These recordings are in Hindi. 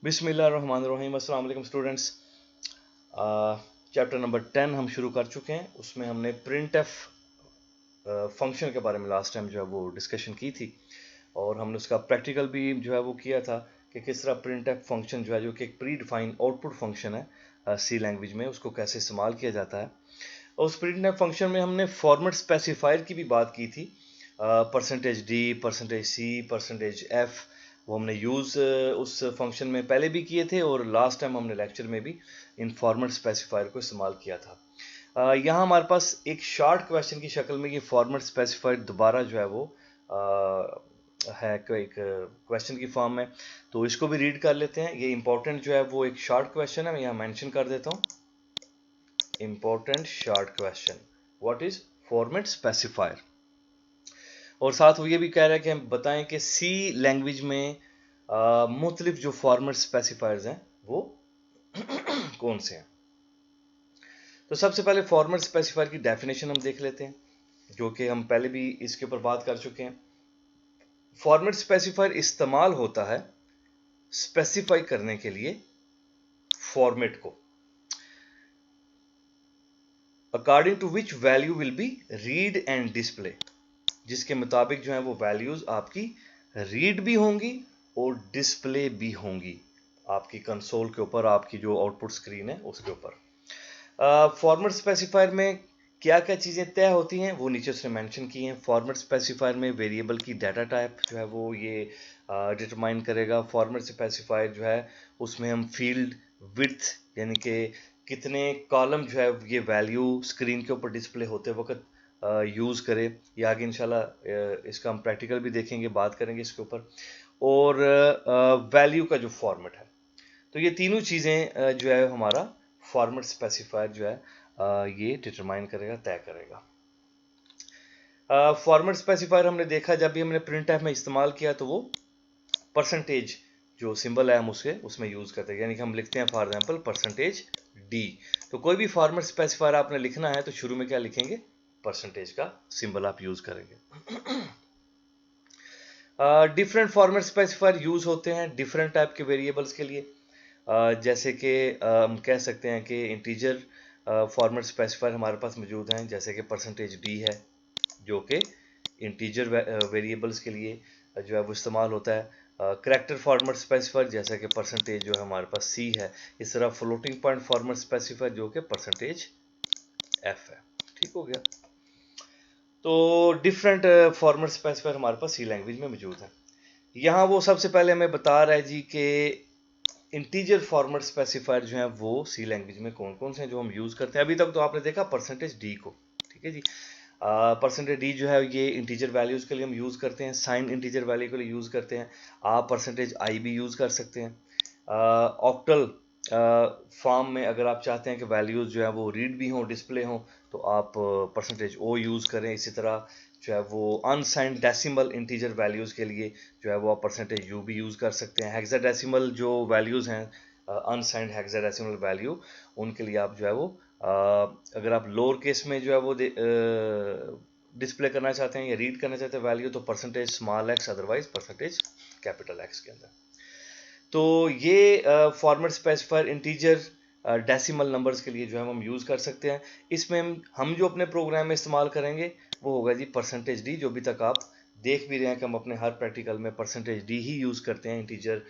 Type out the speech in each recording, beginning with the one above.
बिस्मिल्लाहिर्रहमानिर्रहीम। अस्सलाम वालेकुम स्टूडेंट्स। चैप्टर नंबर 10 हम शुरू कर चुके हैं। उसमें हमने प्रिंट एफ फंक्शन के बारे में लास्ट टाइम जो है वो डिस्कशन की थी और हमने उसका प्रैक्टिकल भी जो है वो किया था कि किस तरह प्रिंट एफ फंक्शन जो है, जो कि एक प्री डिफाइंड आउटपुट फंक्शन है सी लैंग्वेज में, उसको कैसे इस्तेमाल किया जाता है। और उस प्रिंट एफ फंक्शन में हमने फॉर्मेट स्पेसिफायर की भी बात की थी। परसेंटेज डी, परसेंटेज सी, परसेंटेज एफ, वो हमने यूज़ उस फंक्शन में पहले भी किए थे और लास्ट टाइम हमने लेक्चर में भी इन फॉर्मेट स्पेसिफायर को इस्तेमाल किया था। यहाँ हमारे पास एक शॉर्ट क्वेश्चन की शक्ल में ये फॉर्मेट स्पेसिफायर दोबारा जो है वो है एक क्वेश्चन की फॉर्म में, तो इसको भी रीड कर लेते हैं। ये इंपॉर्टेंट जो है वो एक शॉर्ट क्वेश्चन है, मैं यहाँ मेंशन कर देता हूँ। Important short question, what is format specifier. और साथ वो ये भी कह रहा है कि हम बताएं कि सी लैंग्वेज में मुख्तलिफ जो फॉर्मेट स्पेसिफायर्स हैं वो कौन से हैं। तो सबसे पहले फॉर्मेट स्पेसिफायर की डेफिनेशन हम देख लेते हैं, जो कि हम पहले भी इसके ऊपर बात कर चुके हैं। फॉर्मेट स्पेसिफायर इस्तेमाल होता है स्पेसिफाई करने के लिए फॉर्मेट को, according to which value will be read and display, जिसके मुताबिक जो है वो वैल्यूज आपकी रीड भी होंगी और डिस्प्ले भी होंगी आपकी कंसोल के ऊपर, आपकी जो आउटपुट स्क्रीन है उसके ऊपर। फॉर्मेट स्पेसिफायर में क्या क्या चीज़ें तय होती हैं वो नीचे उसने मेंशन की हैं। फॉर्मेट स्पेसिफायर में वेरिएबल की डाटा टाइप जो है वो ये डिटरमाइन करेगा। फॉर्मेट स्पेसिफायर जो है उसमें हम फील्ड विड्थ यानी कि कितने कॉलम जो है ये वैल्यू स्क्रीन के ऊपर डिस्प्ले होते वक्त यूज़ करें। ये आगे इंशाल्लाह इसका हम प्रैक्टिकल भी देखेंगे, बात करेंगे इसके ऊपर। और वैल्यू का जो फॉर्मेट है, तो ये तीनों चीज़ें जो है हमारा फॉर्मेट स्पेसिफायर जो है ये डिटरमाइन करेगा, तय करेगा। फॉर्मेट स्पेसिफायर हमने देखा जब भी हमने प्रिंट एफ में इस्तेमाल किया तो वो परसेंटेज जो सिंबल है हम उसमें यूज़ करते हैं, यानी कि हम लिखते हैं फॉर एग्जांपल परसेंटेज डी। तो कोई भी फॉर्मेट स्पेसिफायर आपने लिखना है तो शुरू में क्या लिखेंगे, परसेंटेज का सिंबल आप यूज़ करेंगे। डिफरेंट फॉर्मेट स्पेसिफायर यूज़ होते हैं डिफरेंट टाइप के वेरिएबल्स के लिए। जैसे कि हम कह सकते हैं कि इंटीजर फॉर्मेट स्पेसिफायर हमारे पास मौजूद हैं, जैसे कि परसेंटेज डी है जो कि इंटीजर वेरिएबल्स के लिए जो है वो इस्तेमाल होता है। करैक्टर फॉर्मेट स्पेसिफायर जैसा कि परसेंटेज जो है हमारे पास सी है। इस तरह फ्लोटिंग पॉइंट फॉर्मेट स्पेसिफायर जो कि परसेंटेज एफ है। ठीक हो गया। तो डिफरेंट फॉर्मेट स्पेसिफायर हमारे पास सी लैंग्वेज में मौजूद है। यहाँ वो सबसे पहले हमें बता रहा है जी कि इंटीजर फॉर्मेट स्पेसिफायर जो है वो सी लैंग्वेज में कौन कौन से हैं जो हम यूज़ करते हैं। अभी तक तो आपने देखा परसेंटेज डी को, ठीक है जी। परसेंटेज डी जो है ये इंटीजर वैल्यूज़ के लिए हम यूज़ करते हैं, साइन इंटीजर वैल्यू के लिए यूज़ करते हैं। आप परसेंटेज आई भी यूज़ कर सकते हैं। ऑक्टल फॉर्म में अगर आप चाहते हैं कि वैल्यूज़ जो है वो रीड भी हों, डिस्प्ले हों, तो आप परसेंटेज ओ यूज़ करें। इसी तरह जो है वो अनसाइंड डेसिमल इंटीजर वैल्यूज़ के लिए जो है वो आप परसेंटेज यू भी यूज़ कर सकते हैं। हेक्साडेसिमल जो वैल्यूज़ हैं, अनसाइंड हेक्साडेसिमल वैल्यू, उनके लिए आप जो है वो अगर आप लोअर केस में जो है वो डिस्प्ले करना चाहते हैं या रीड करना चाहते हैं वैल्यू, तो percentage small x, otherwise percentage capital x के अंदर। तो ये format specifier integer decimal numbers के लिए जो है हम यूज़ कर सकते हैं। इसमें हम जो अपने प्रोग्राम में इस्तेमाल करेंगे वो होगा जी परसेंटेज डी। जो भी तक आप देख भी रहे हैं कि हम अपने हर प्रैक्टिकल में परसेंटेज डी ही यूज़ करते हैं integer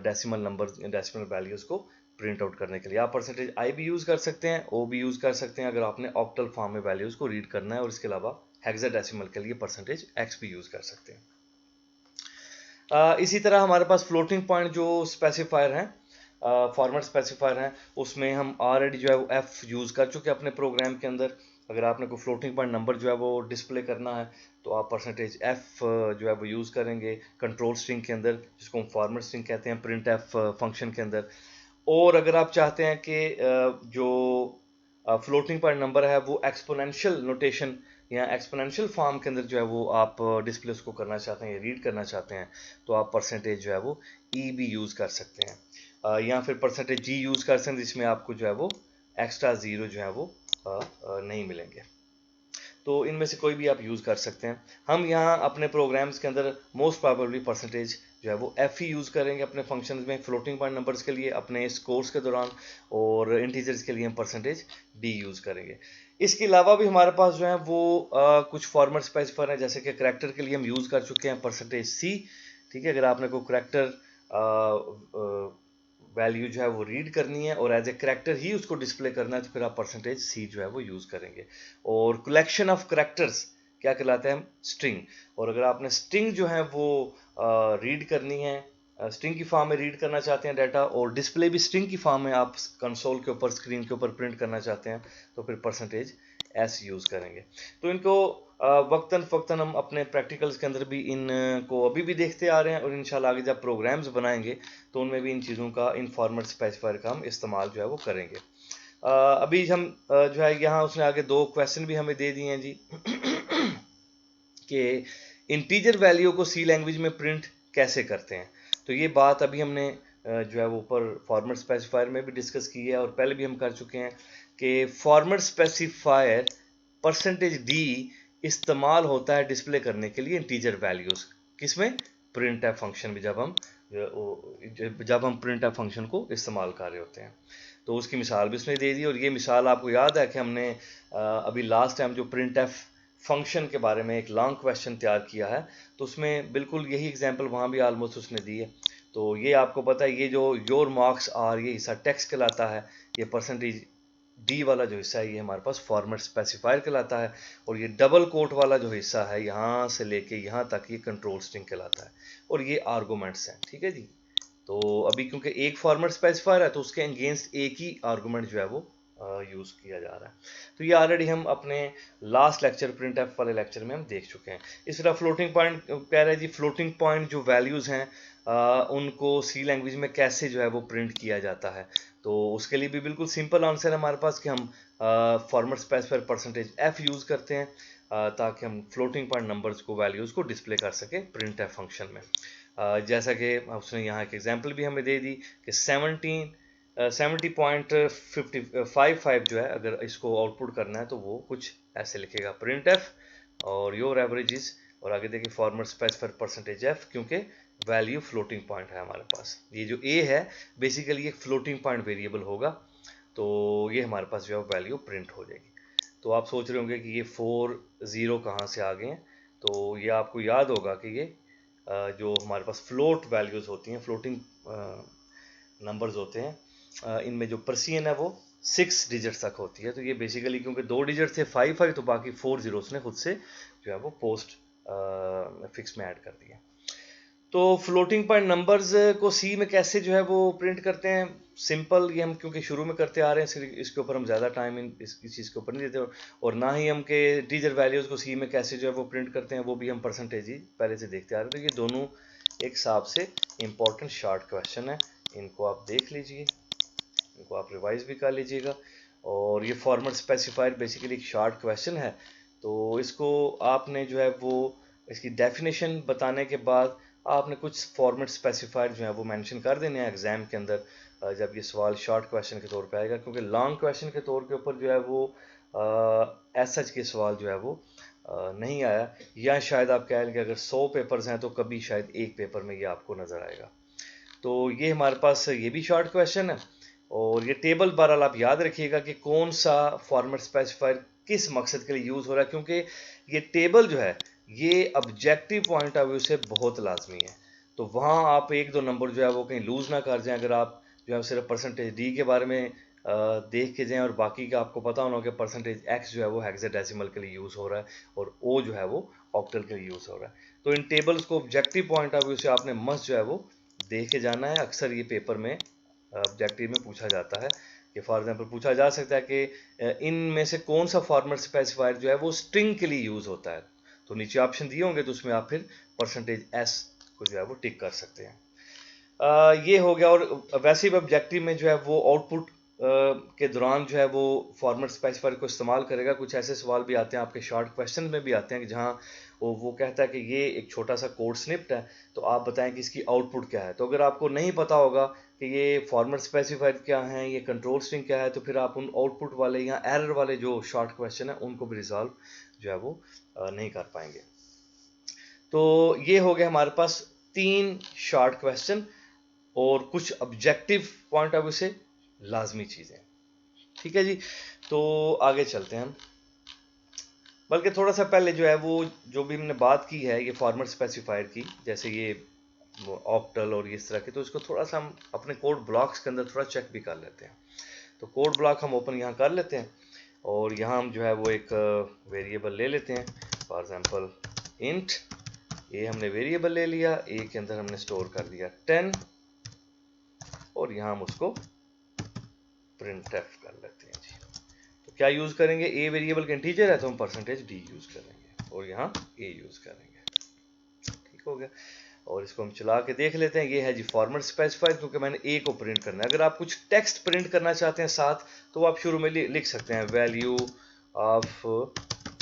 decimal number, decimal values को प्रिंट आउट करने के लिए। आप परसेंटेज आई भी यूज़ कर सकते हैं, ओ भी यूज़ कर सकते हैं अगर आपने ऑक्टल फॉर्म में वैल्यूज़ को रीड करना है, और इसके अलावा हेक्साडेसिमल के लिए परसेंटेज एक्स भी यूज़ कर सकते हैं। इसी तरह हमारे पास फ्लोटिंग पॉइंट जो स्पेसिफायर हैं, फॉर्मेट स्पेसिफायर हैं, उसमें हम ऑलरेडी जो है वो एफ यूज़ कर चुके हैं अपने प्रोग्राम के अंदर। अगर आपने कोई फ्लोटिंग पॉइंट नंबर जो है वो डिस्प्ले करना है तो आप परसेंटेज एफ जो है वो यूज़ करेंगे कंट्रोल स्ट्रिंग के अंदर, जिसको हम फॉर्मेट स्ट्रिंग कहते हैं प्रिंट एफ फंक्शन के अंदर। और अगर आप चाहते हैं कि जो फ्लोटिंग पॉइंट नंबर है वो एक्सपोनेंशियल नोटेशन या एक्सपोनेंशियल फॉर्म के अंदर जो है वो आप डिस्प्ले उसको करना चाहते हैं या रीड करना चाहते हैं, तो आप परसेंटेज जो है वो ई भी यूज़ कर सकते हैं, या फिर परसेंटेज जी यूज़ कर सकते हैं, जिसमें आपको जो है वो एक्स्ट्रा ज़ीरो जो है वो नहीं मिलेंगे। तो इनमें से कोई भी आप यूज़ कर सकते हैं। हम यहाँ अपने प्रोग्राम्स के अंदर मोस्ट प्रोबेबली परसेंटेज जो है वो एफ ही यूज़ करेंगे अपने फंक्शंस में, फ्लोटिंग पॉइंट नंबर्स के लिए अपने इस कोर्स के दौरान, और इंटीजर्स के लिए हम परसेंटेज डी यूज़ करेंगे। इसके अलावा भी हमारे पास जो है वो कुछ फॉर्मेट स्पेसिफायर हैं, जैसे कि करैक्टर के लिए हम यूज़ कर चुके हैं परसेंटेज सी। ठीक है, अगर आपने कोई करैक्टर वैल्यू जो है वो रीड करनी है और एज ए करैक्टर ही उसको डिस्प्ले करना है, तो फिर आप परसेंटेज सी जो है वो यूज़ करेंगे। और कलेक्शन ऑफ करैक्टर्स क्या कहलाते हैं? स्ट्रिंग। और अगर आपने स्ट्रिंग जो है वो रीड करनी है, स्ट्रिंग की फॉर्म में रीड करना चाहते हैं डाटा, और डिस्प्ले भी स्ट्रिंग की फॉर्म में आप कंसोल के ऊपर, स्क्रीन के ऊपर प्रिंट करना चाहते हैं, तो फिर परसेंटेज एस यूज़ करेंगे। तो इनको वक्तन फ़क्तन हम अपने प्रैक्टिकल्स के अंदर भी इन को अभी भी देखते आ रहे हैं, और इंशाल्लाह आगे जब प्रोग्राम्स बनाएंगे तो उनमें भी इन चीज़ों का, इन फॉर्मेट स्पेसिफायर का हम इस्तेमाल जो है वो करेंगे। अभी हम जो है यहाँ उसने आगे दो क्वेश्चन भी हमें दे दिए हैं जी कि इंटीजर वैल्यू को सी लैंग्वेज में प्रिंट कैसे करते हैं। तो ये बात अभी हमने जो है वो ऊपर फॉर्मेट स्पेसिफायर में भी डिस्कस की है, और पहले भी हम कर चुके हैं कि फॉर्मेट स्पेसिफायर परसेंटेज डी इस्तेमाल होता है डिस्प्ले करने के लिए इंटीजर वैल्यूज, किसमें? प्रिंट एफ फंक्शन में, जब हम प्रिंट एफ फंक्शन को इस्तेमाल कर रहे होते हैं। तो उसकी मिसाल भी उसने दे दी, और ये मिसाल आपको याद है कि हमने अभी लास्ट टाइम जो प्रिंट एफ फंक्शन के बारे में एक लॉन्ग क्वेश्चन तैयार किया है, तो उसमें बिल्कुल यही एग्जांपल वहाँ भी ऑलमोस्ट उसने दी है। तो ये आपको पता है, ये जो योर मार्क्स आर, ये हिस्सा टेक्स्ट कहलाता है, ये परसेंटेज डी वाला जो हिस्सा है ये हमारे पास फॉर्मेट स्पेसिफायर कहलाता है, और ये डबल कोट वाला जो हिस्सा है यहाँ से लेके यहाँ तक, ये कंट्रोल स्ट्रिंग कहलाता है, और ये आर्गूमेंट्स हैं। ठीक है जी। तो अभी क्योंकि एक फॉर्मेट स्पेसिफायर है, तो उसके अगेंस्ट एक ही आर्गूमेंट जो है वो यूज़ किया जा रहा है। तो ये ऑलरेडी हम अपने लास्ट लेक्चर, प्रिंट एफ वाले लेक्चर में हम देख चुके हैं। इस तरह फ्लोटिंग पॉइंट कह रहे हैं जी, फ्लोटिंग पॉइंट जो वैल्यूज़ हैं उनको सी लैंग्वेज में कैसे जो है वो प्रिंट किया जाता है। तो उसके लिए भी बिल्कुल सिंपल आंसर है हमारे पास कि हम format specifier percentage F use करते हैं ताकि हम फ्लोटिंग पॉइंट नंबर्स को, वैल्यूज़ को डिस्प्ले कर सके प्रिंट एफ फंक्शन में। जैसा कि उसने यहाँ एक एग्जांपल भी हमें दे दी कि 70.55 जो है, अगर इसको आउटपुट करना है तो वो कुछ ऐसे लिखेगा, प्रिंट एफ और योर एवरेजेस, और आगे देखिए फॉर्मेट स्पेसिफायर परसेंटेज एफ, क्योंकि वैल्यू फ्लोटिंग पॉइंट है हमारे पास। ये जो ए है बेसिकली एक फ्लोटिंग पॉइंट वेरिएबल होगा, तो ये हमारे पास जो है वैल्यू प्रिंट हो जाएगी। तो आप सोच रहे होंगे कि ये 4 0 कहाँ से आ गए हैं। तो ये आपको याद होगा कि ये जो हमारे पास फ्लोट वैल्यूज़ होती हैं, फ्लोटिंग नंबर्स होते हैं, इनमें जो पर्सियन है वो 6 डिजिट्स तक होती है। तो ये बेसिकली क्योंकि 2 डिजिट थे 5 तो बाकी 4 जीरोस ने खुद से जो है वो पोस्ट फिक्स में ऐड कर दिया। तो फ्लोटिंग पॉइंट नंबर्स को सी में कैसे जो है वो प्रिंट करते हैं? सिंपल, ये हम क्योंकि शुरू में करते आ रहे हैं, इसके ऊपर हम ज़्यादा टाइम इस चीज़ के ऊपर नहीं देते, और ना ही हम के टीजर वैल्यूज़ को सी में कैसे जो है वो प्रिंट करते हैं, वो भी हम परसेंटेज ही पहले से देखते आ रहे हैं। तो ये दोनों एक हिसाब से इम्पोर्टेंट शॉर्ट क्वेश्चन है, इनको आप देख लीजिए, इनको आप रिवाइज भी कर लीजिएगा। और ये फॉर्मेट स्पेसिफायर बेसिकली एक शॉर्ट क्वेश्चन है, तो इसको आपने जो है वो इसकी डेफिनेशन बताने के बाद आपने कुछ फॉर्मेट स्पेसिफायर जो है वो मेंशन कर देने हैं एग्जाम के अंदर, जब ये सवाल शॉर्ट क्वेश्चन के तौर पे आएगा, क्योंकि लॉन्ग क्वेश्चन के तौर के ऊपर जो है वो एस एच के सवाल जो है वो नहीं आया, या शायद आप कह लें कि अगर 100 पेपर्स हैं तो कभी शायद एक पेपर में ये आपको नज़र आएगा। तो ये हमारे पास ये भी शॉर्ट क्वेश्चन है, और ये टेबल बहरहाल आप याद रखिएगा कि कौन सा फॉर्मेट स्पेसिफायर किस मकसद के लिए यूज़ हो रहा है, क्योंकि ये टेबल जो है ये ऑब्जेक्टिव पॉइंट ऑफ व्यू से बहुत लाजमी है। तो वहाँ आप एक दो नंबर जो है वो कहीं लूज़ ना कर जाएं। अगर आप जो है सिर्फ परसेंटेज डी के बारे में देख के जाएं, और बाकी का आपको पता होना कि परसेंटेज एक्स जो है वो हेक्साडेसिमल के लिए यूज़ हो रहा है, और ओ जो है वो ऑक्टल के लिए यूज़ हो रहा है। तो इन टेबल्स को ऑब्जेक्टिव पॉइंट ऑफ व्यू से आपने मस्ट जो है वो देख के जाना है। अक्सर ये पेपर में ऑब्जेक्टिव में पूछा जाता है कि फॉर एग्जांपल पूछा जा सकता है कि इनमें से कौन सा फॉर्मेट स्पेसिफायर जो है वो स्ट्रिंग के लिए यूज़ होता है। तो नीचे ऑप्शन दिए होंगे, तो उसमें आप फिर परसेंटेज एस को जो है वो टिक कर सकते हैं। ये हो गया। और वैसे भी ऑब्जेक्टिव में जो है वो आउटपुट के दौरान जो है वो फॉर्मेट स्पेसिफायर को इस्तेमाल करेगा। कुछ ऐसे सवाल भी आते हैं आपके शॉर्ट क्वेश्चन में भी आते हैं कि जहाँ वो कहता है कि ये एक छोटा सा कोड स्निप्ट है, तो आप बताएं कि इसकी आउटपुट क्या है। तो अगर आपको नहीं पता होगा कि ये फॉर्मेट स्पेसिफायर क्या है, ये कंट्रोल स्ट्रिंग क्या है, तो फिर आप उन आउटपुट वाले या एरर वाले जो शॉर्ट क्वेश्चन है उनको भी रिजॉल्व जो है वो नहीं कर पाएंगे। तो ये हो गया हमारे पास 3 शॉर्ट क्वेश्चन और कुछ ऑब्जेक्टिव पॉइंट ऑफ व्यू से लाजमी चीजें। ठीक है जी, तो आगे चलते हैं हम। बल्कि थोड़ा सा पहले जो है वो जो भी हमने बात की है ये फॉर्मेट स्पेसिफायर की, जैसे ये ऑक्टल और इस तरह के, तो इसको थोड़ा सा हम अपने कोड ब्लॉक्स के अंदर थोड़ा चेक भी कर लेते हैं। तो कोड ब्लॉक हम ओपन यहाँ कर लेते हैं और यहाँ हम जो है वो एक वेरिएबल ले लेते हैं, फॉर एग्जांपल इंट। ये हमने वेरिएबल ले लिया, ए के अंदर हमने स्टोर कर दिया 10 और यहाँ हम उसको printf कर लेते हैं जी। तो क्या यूज करेंगे, ए वेरिएबल का इंटीजर है तो हम %d यूज करेंगे और यहाँ a यूज करेंगे। ठीक हो गया, और इसको हम चला के देख लेते हैं। ये है जी फॉर्मेट स्पेसिफायर, क्योंकि मैंने ए को प्रिंट करना है। अगर आप कुछ टेक्स्ट प्रिंट करना चाहते हैं साथ, तो आप शुरू में लिख सकते हैं वैल्यू ऑफ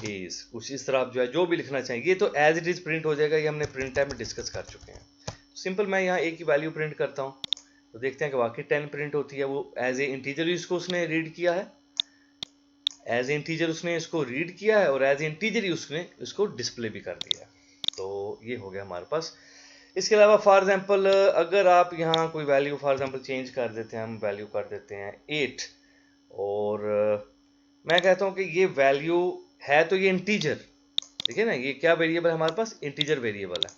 एज, कुछ इस तरह आप जो है जो भी लिखना चाहिए। ये तो एज इट इज प्रिंट हो जाएगा, ये हमने प्रिंट टाइम में डिस्कस कर चुके हैं। सिंपल मैं यहाँ ए की वैल्यू प्रिंट करता हूँ, तो देखते हैं कि वाकई 10 प्रिंट होती है। वो एज ए इंटीजर इसको उसने रीड किया है, एज ए इंटीजर उसने इसको रीड किया है और एज ए इंटीजर ही उसने इसको डिस्प्ले भी कर दिया है। तो ये हो गया हमारे पास। इसके अलावा फॉर एग्जांपल अगर आप यहाँ कोई वैल्यू फॉर एग्जांपल चेंज कर देते हैं, हम वैल्यू कर देते हैं 8 और मैं कहता हूँ कि ये वैल्यू है तो ये इंटीजर, ठीक है ना, ये क्या वेरिएबल है हमारे पास, इंटीजर वेरिएबल है।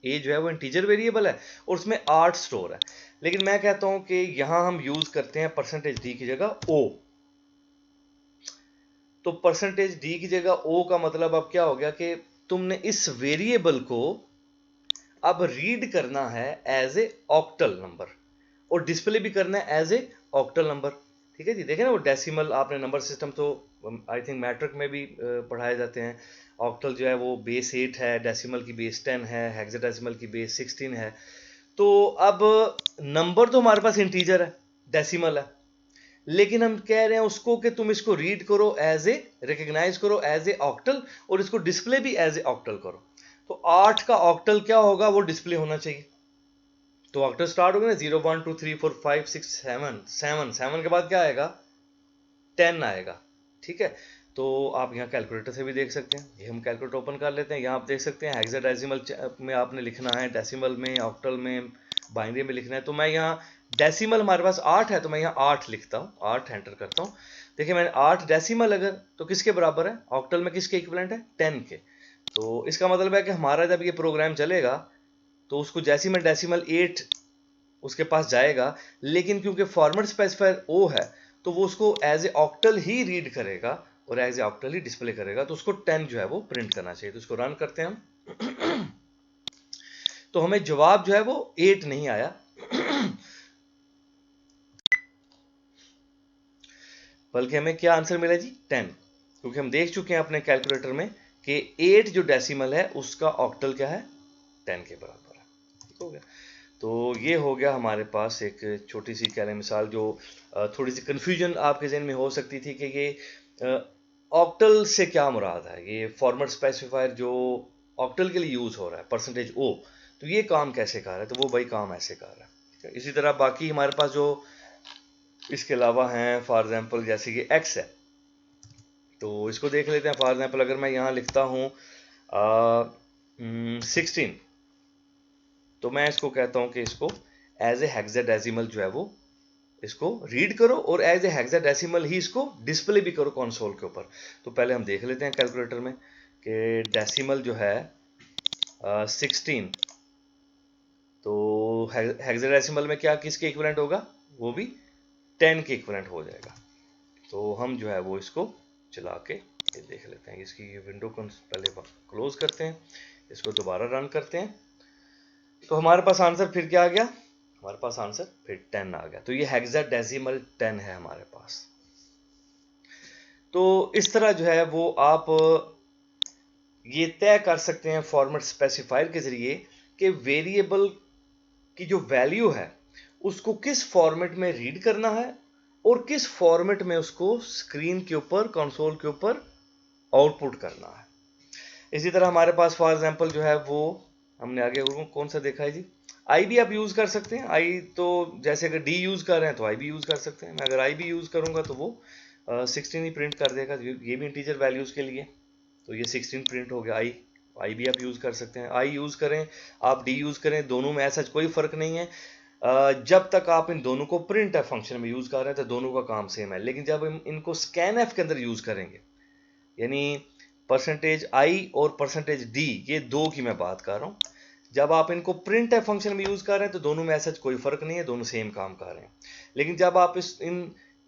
ए जो है वो इंटीजर वेरिएबल है और उसमें 8 स्टोर है। लेकिन मैं कहता हूं कि यहां हम यूज करते हैं %d की जगह o। तो %d की जगह o का मतलब अब क्या हो गया कि तुमने इस वेरिएबल को अब रीड करना है एज ए ऑक्टल नंबर और डिस्प्ले भी करना है एज ए ऑक्टल नंबर। ठीक है जी, देखें ना वो डेसिमल, आपने नंबर सिस्टम तो आई थिंक मैट्रिक में भी पढ़ाए जाते हैं। ऑक्टल जो है वो बेस 8 है, डेसिमल की बेस 10 है, हेक्साडेसिमल की बेस 16 है। तो अब नंबर तो हमारे पास इंटीजर है, डेसिमल है, लेकिन हम कह रहे हैं उसको कि तुम इसको रीड करो एज ए, रिकग्नाइज करो एज ए ऑक्टल और इसको डिस्प्ले भी एज ए ऑक्टल करो। तो 8 का ऑक्टल क्या होगा, वो डिस्प्ले होना चाहिए। तो ऑक्टल स्टार्ट होगा ना 0 1 2 3 4 5 6 7 7 7 के बाद क्या आएगा, 10 आएगा। ठीक है, तो आप यहाँ कैलकुलेटर से भी देख सकते हैं। ये हम कैलकुलेटर ओपन कर लेते हैं, यहाँ आप देख सकते हैं हेक्साडेसिमल में आपने लिखना है, डेसिमल में, ऑक्टल में, बाइनरी में लिखना है। तो मैं यहाँ डेसिमल हमारे पास 8 है तो मैं यहाँ 8 लिखता हूँ, 8 एंटर करता हूँ। देखिए मैंने 8 डेसिमल अगर तो किसके बराबर है, ऑक्टल में किसके इक्विवेलेंट है, 10 के। तो इसका मतलब है कि हमारा जब ये प्रोग्राम चलेगा तो उसको जैसे मैं डेसिमल 8 उसके पास जाएगा, लेकिन क्योंकि फॉर्मेट स्पेसिफायर ओ है तो वो उसको एज ए ऑक्टल ही रीड करेगा और एज ए ऑक्टल ही डिस्प्ले करेगा। तो उसको 10 जो है वो प्रिंट करना चाहिए। तो इसको रन करते हैं हम तो हमें जवाब जो है वो 8 नहीं आया बल्कि हमें क्या आंसर मिला जी, 10, क्योंकि हम देख चुके हैं अपने कैलकुलेटर में कि 8 जो डेसिमल है उसका ऑक्टल क्या है, 10 के बराबर है। ठीक हो गया, तो ये हो गया हमारे पास एक छोटी सी कह लें मिसाल, जो थोड़ी सी कंफ्यूजन आपके जहन में हो सकती थी कि ये ऑक्टल से क्या मुराद है। ये फॉर्मेट स्पेसिफायर जो ऑक्टल के लिए यूज हो रहा है %o, तो ये काम कैसे कर रहा है, तो वो भाई काम ऐसे कर रहा है। इसी तरह बाकी हमारे पास जो इसके अलावा हैं, फॉर एग्जांपल जैसे कि x है, तो इसको देख लेते हैं। फॉर एग्जांपल अगर मैं यहाँ लिखता हूँ 16, तो मैं इसको कहता हूं कि इसको एज ए हेक्साडेसिमल जो है वो इसको रीड करो और एज ए हेक्साडेसिमल ही इसको डिस्प्ले भी करो कंसोल के ऊपर। तो पहले हम देख लेते हैं कैलकुलेटर में कि डेसिमल जो है 16, तो हेक्साडेसिमल में क्या किसके इक्विवेलेंट होगा, वो भी 10 के इक्विवेलेंट हो जाएगा। तो हम जो है वो इसको चला के ये देख लेते हैं। इसकी विंडो को पहले क्लोज करते हैं, इसको दोबारा रन करते हैं। तो हमारे पास आंसर फिर क्या आ गया, हमारे पास आंसर फिर 10 आ गया। तो ये हेक्साडेसिमल 10 है हमारे पास। तो इस तरह जो है वो आप ये तय कर सकते हैं फॉर्मेट स्पेसिफायर के जरिए कि वेरिएबल की जो वैल्यू है उसको किस फॉर्मेट में रीड करना है और किस फॉर्मेट में उसको स्क्रीन के ऊपर, कंसोल के ऊपर आउटपुट करना है। इसी तरह हमारे पास फॉर एग्जांपल जो है वो हमने आगे कौन सा देखा है जी, आई भी आप यूज कर सकते हैं। आई तो जैसे अगर डी यूज कर रहे हैं तो आई भी यूज कर सकते हैं। मैं अगर आई भी यूज करूंगा तो वो 16 ही प्रिंट कर देगा। ये भी इंटीजर वैल्यूज के लिए, तो ये 16 प्रिंट हो गया आई आई भी आप यूज़ कर सकते हैं, आई यूज़ करें, आप डी यूज़ करें, दोनों में ऐसा कोई फ़र्क नहीं है। जब तक आप इन दोनों को प्रिंट एफ फंक्शन में यूज़ कर रहे हैं तो दोनों का काम सेम है। लेकिन जब हम इनको स्कैन एफ के अंदर यूज़ करेंगे, यानी परसेंटेज आई और परसेंटेज डी, ये दो की मैं बात कर रहा हूँ, जब आप इनको प्रिंट एफ फंक्शन में यूज़ कर रहे हैं तो दोनों में ऐसा कोई फ़र्क नहीं है, दोनों सेम काम कर रहे हैं। लेकिन जब आप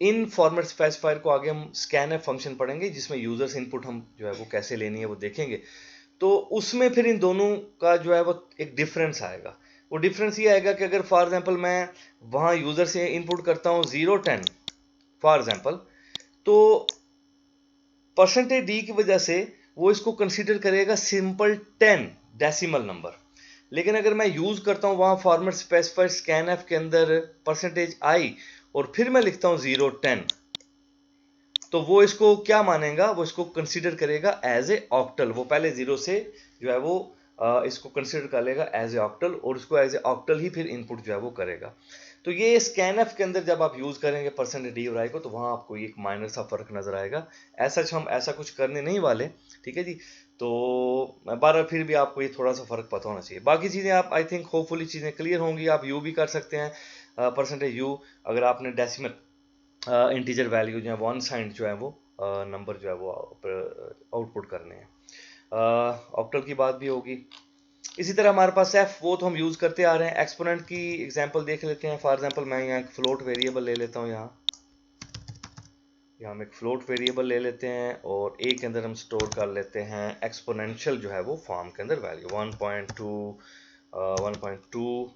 इन फॉर्मेट स्पेसिफायर को आगे हम स्कैन एफ फंक्शन पढ़ेंगे, जिसमें यूजर्स इनपुट हम जो है वो कैसे लेनी है वो देखेंगे, तो उसमें फिर इन दोनों का जो है वो एक डिफरेंस आएगा। वो डिफरेंस ये आएगा कि अगर फॉर एग्जांपल मैं वहाँ यूजर से इनपुट करता हूँ 0 10 फॉर एग्जांपल, तो परसेंटेज डी की वजह से वो इसको कंसीडर करेगा सिंपल 10 डेसिमल नंबर। लेकिन अगर मैं यूज करता हूँ वहाँ फॉर्मेट स्पेसिफायर स्कैन एफ के अंदर परसेंटेज आई और फिर मैं लिखता हूँ 0 10, तो वो इसको क्या मानेगा, वो इसको कंसीडर करेगा एज ए ऑक्टल। वो पहले 0 से जो है वो इसको कंसीडर कर लेगा एज ए ऑक्टल और उसको एज ए ऑक्टल ही फिर इनपुट जो है वो करेगा। तो ये स्कैन एफ के अंदर जब आप यूज करेंगे परसेंटेज डी और आई को, तो वहां आपको एक माइनर सा फर्क नजर आएगा। ऐसा हम ऐसा कुछ करने नहीं वाले, ठीक है जी। तो बार फिर भी आपको ये थोड़ा सा फर्क पता होना चाहिए। बाकी चीजें आप आई थिंक होपफुली चीजें क्लियर होंगी। आप यू भी कर सकते हैं, परसेंटेज यू, अगर आपने डेसिमल इंटीजर वैल्यू जो है वन साइड जो है वो नंबर जो है वो आउटपुट करने हैं। ऑक्टल की बात भी होगी। इसी तरह हमारे पास एफ, वो तो हम यूज करते आ रहे हैं। एक्सपोनेंट की एग्जांपल देख लेते हैं। फॉर एग्जांपल मैं यहाँ एक फ्लोट वेरिएबल ले लेता हूँ, यहाँ हम एक फ्लोट वेरिएबल ले लेते हैं और ए के अंदर हम स्टोर कर लेते हैं एक्सपोनेंशियल जो है वो फॉर्म के अंदर वैल्यू 1.2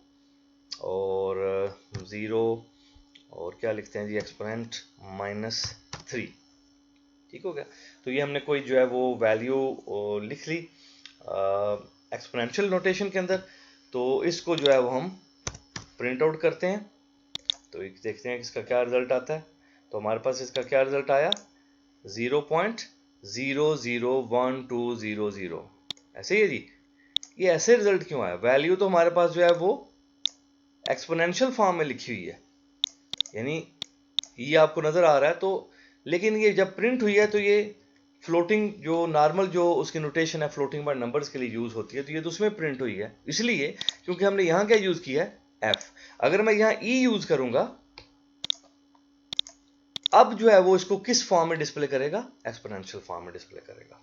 और 0 और क्या लिखते हैं जी, एक्सपोनेंट -3। ठीक हो गया। तो ये हमने कोई जो है वो वैल्यू लिख ली एक्सपोनेंशियल नोटेशन के अंदर। तो इसको जो है वो हम प्रिंट आउट करते हैं, तो देखते हैं इसका क्या रिजल्ट आता है। तो हमारे पास इसका क्या रिजल्ट आया, 0.001200। ऐसे ही है जी। ये ऐसे रिजल्ट क्यों आया, वैल्यू तो हमारे पास जो है वो एक्सपोनेंशियल फॉर्म में लिखी हुई है, यानी ये आपको नजर आ रहा है। तो लेकिन ये जब प्रिंट हुई है तो ये फ्लोटिंग, जो नॉर्मल जो उसकी नोटेशन है फ्लोटिंग पॉइंट नंबर्स के लिए यूज होती है, तो ये तो उसमें प्रिंट हुई है, इसलिए क्योंकि हमने यहां क्या यूज किया है, एफ। अगर मैं यहां ई यूज करूंगा, अब जो है वो इसको किस फॉर्म में डिस्प्ले करेगा, एक्सपोनेंशियल फॉर्म में डिस्प्ले करेगा।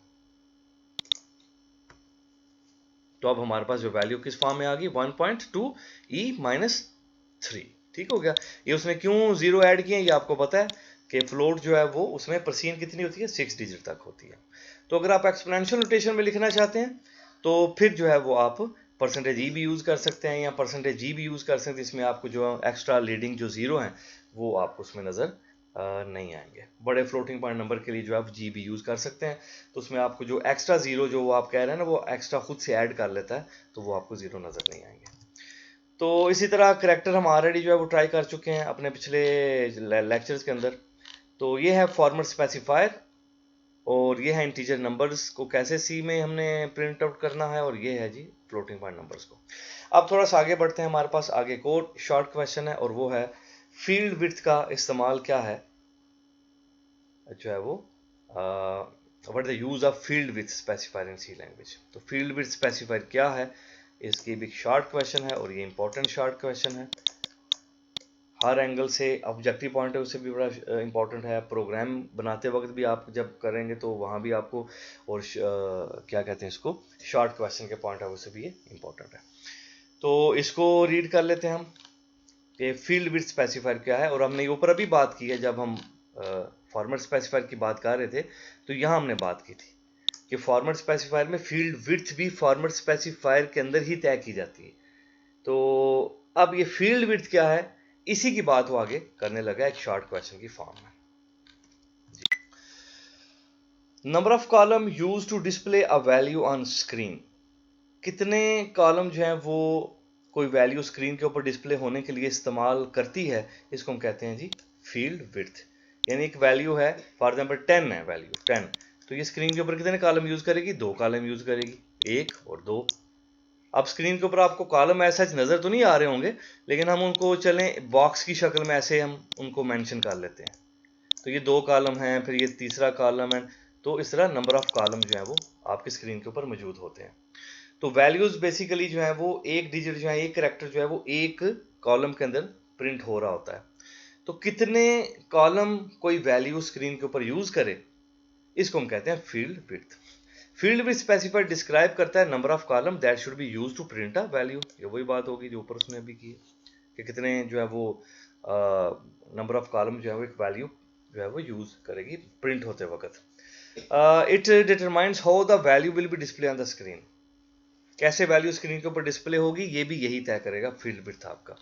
तो अब हमारे पास जो वैल्यू किस फॉर्म में आ गई, 1.2 e -3। ठीक हो गया। ये उसने क्यों जीरो ऐड किए ये आपको पता है कि फ्लोट जो है वो उसमें परसेंट कितनी होती है, 6 डिजिट तक होती है। तो अगर आप एक्सपोनेंशियल नोटेशन में लिखना चाहते हैं तो फिर जो है वो आप परसेंटेज ई भी यूज कर सकते हैं या परसेंटेज जी भी यूज कर सकते हैं। इसमें आपको जो एक्स्ट्रा लीडिंग जो जीरो है वो आपको उसमें नजर नहीं आएंगे। बड़े फ्लोटिंग पॉइंट नंबर के लिए जो आप जी भी यूज कर सकते हैं, तो उसमें आपको जो एक्स्ट्रा जीरो जो वो आप कह रहे हैं ना, वो एक्स्ट्रा खुद से ऐड कर लेता है, तो वो आपको जीरो नजर नहीं आएंगे। तो इसी तरह करेक्टर हम ऑलरेडी जो है वो ट्राई कर चुके हैं अपने पिछले लेक्चर्स के अंदर। तो ये है फॉर्मेट स्पेसिफायर और ये है इंटीजर नंबर्स को कैसे सी में हमने प्रिंट आउट करना है, और ये है जी फ्लोटिंग पॉइंट नंबर्स को। अब थोड़ा सा आगे बढ़ते हैं। हमारे पास आगे एक और शॉर्ट क्वेश्चन है और वो है फील्ड विड्थ का इस्तेमाल क्या है जो है वो, what the use of field width specifier in C language. तो फील्ड विड्थ स्पेसिफायर क्या है, इसकी भी शॉर्ट क्वेश्चन है और ये इंपॉर्टेंट शॉर्ट क्वेश्चन है। हर एंगल से, ऑब्जेक्टिव पॉइंट है उससे भी बड़ा इंपॉर्टेंट है। प्रोग्राम बनाते वक्त भी आप जब करेंगे तो वहाँ भी आपको, और क्या कहते हैं इसको, शॉर्ट क्वेश्चन के पॉइंट है उससे भी ये इंपॉर्टेंट है। तो इसको रीड कर लेते हैं हम कि फील्ड विड्थ स्पेसिफायर क्या है। और हमने ऊपर अभी बात की है, जब हम फॉर्मेट स्पेसिफायर की बात कर रहे थे तो यहाँ हमने बात की थी कि फॉर्मेट स्पेसिफायर में फील्ड विड्थ भी फॉर्मेट स्पेसिफायर के अंदर ही तय की जाती है। तो अब ये फील्ड विड्थ क्या है, इसी की बात वो आगे करने लगा एक शॉर्ट क्वेश्चन की फॉर्म में। Number of column use to display a value on screen. कितने कॉलम जो हैं वो कोई वैल्यू स्क्रीन के ऊपर डिस्प्ले होने के लिए इस्तेमाल करती है, इसको हम कहते हैं जी फील्ड विड्थ। यानी एक वैल्यू है, फॉर एग्जांपल 10 है, वैल्यू 10, तो ये स्क्रीन के ऊपर कितने कॉलम यूज करेगी, 2 कॉलम यूज करेगी, 1 और 2। अब स्क्रीन के ऊपर आपको कॉलम ऐसा नजर तो नहीं आ रहे होंगे, लेकिन हम उनको चलें बॉक्स की शक्ल में ऐसे हम उनको मेंशन कर लेते हैं। तो ये 2 कॉलम हैं, फिर ये तीसरा कॉलम है, तो इस तरह नंबर ऑफ कॉलम जो है वो आपकी स्क्रीन के ऊपर मौजूद होते हैं। तो वैल्यूज बेसिकली जो है वो एक डिजिट जो है, एक कैरेक्टर जो है वो एक कॉलम के अंदर प्रिंट हो रहा होता है। तो कितने कॉलम कोई वैल्यू स्क्रीन के ऊपर यूज करे, इसको हम कहते हैं field width. Field width specified describe करता है number of column that should be used to print a value. ये वही बात होगी जो ऊपर उसने अभी की है कि कितने जो है वो नंबर ऑफ कॉलम जो है वो एक वैल्यू जो है वो यूज करेगी प्रिंट होते वक्त। It determines how the value will B display on the screen. कैसे वैल्यू स्क्रीन के ऊपर डिस्प्ले होगी ये भी यही तय करेगा फील्ड विड्थ आपका।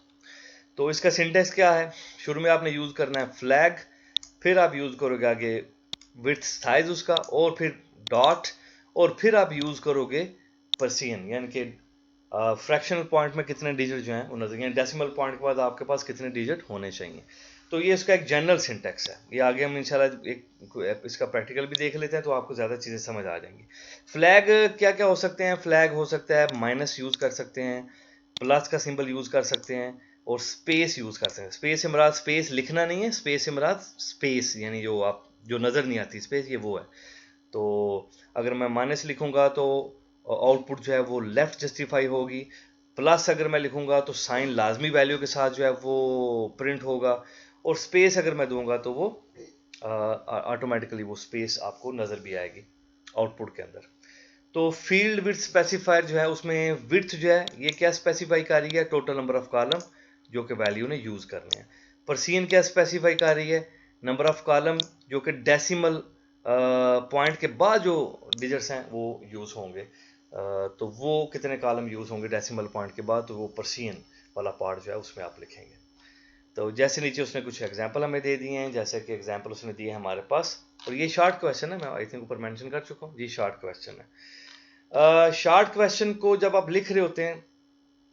तो इसका सिंटेक्स क्या है, शुरू में आपने यूज करना है फ्लैग, फिर आप यूज करोगे आगे विड्थ साइज उसका, और फिर डॉट, और फिर आप यूज करोगे पर्सियन, यानी कि फ्रैक्शनल पॉइंट में कितने डिजिट जो हैं वो नजर, यानी डेसिमल पॉइंट के बाद आपके पास कितने डिजिट होने चाहिए। तो ये इसका एक जनरल सिंटेक्स है। ये आगे हम इंशाल्लाह एक इसका प्रैक्टिकल भी देख लेते हैं तो आपको ज़्यादा चीज़ें समझ आ जाएंगी। फ्लैग क्या क्या हो सकते हैं, फ्लैग हो सकता है माइनस यूज़ कर सकते हैं, प्लस का सिंबल यूज़ कर सकते हैं, और स्पेस यूज़ कर सकते हैं। स्पेस से मुराद स्पेस लिखना नहीं है, स्पेस से मुराद स्पेस यानी जो आप जो नज़र नहीं आती स्पेस, ये वो है। तो अगर मैं माइनस लिखूंगा तो आउटपुट जो है वो लेफ्ट जस्टिफाई होगी, प्लस अगर मैं लिखूंगा तो साइन लाजमी वैल्यू के साथ जो है वो प्रिंट होगा, और स्पेस अगर मैं दूंगा तो वो ऑटोमेटिकली वो स्पेस आपको नज़र भी आएगी आउटपुट के अंदर। तो फील्ड विड्थ स्पेसिफायर जो है उसमें विड्थ जो है ये क्या स्पेसिफाई कर रही है, टोटल नंबर ऑफ कॉलम जो कि वैल्यू ने यूज़ करने हैं। पर्सियन क्या स्पेसिफाई कर रही है, नंबर ऑफ कॉलम जो कि डेसिमल पॉइंट के बाद जो डिजिट्स हैं वो यूज़ होंगे। तो वो कितने कॉलम यूज़ होंगे डेसिमल पॉइंट के बाद, तो वो पर्सियन वाला पार्ट जो है उसमें आप लिखेंगे। तो जैसे नीचे उसने कुछ एग्जांपल हमें दे दिए हैं, जैसे कि एग्जांपल उसने दिए हमारे पास, और ये शॉर्ट क्वेश्चन है, मैं आई थिंक ऊपर मेंशन कर चुका हूँ जी, शॉर्ट क्वेश्चन है। शॉर्ट क्वेश्चन को जब आप लिख रहे होते हैं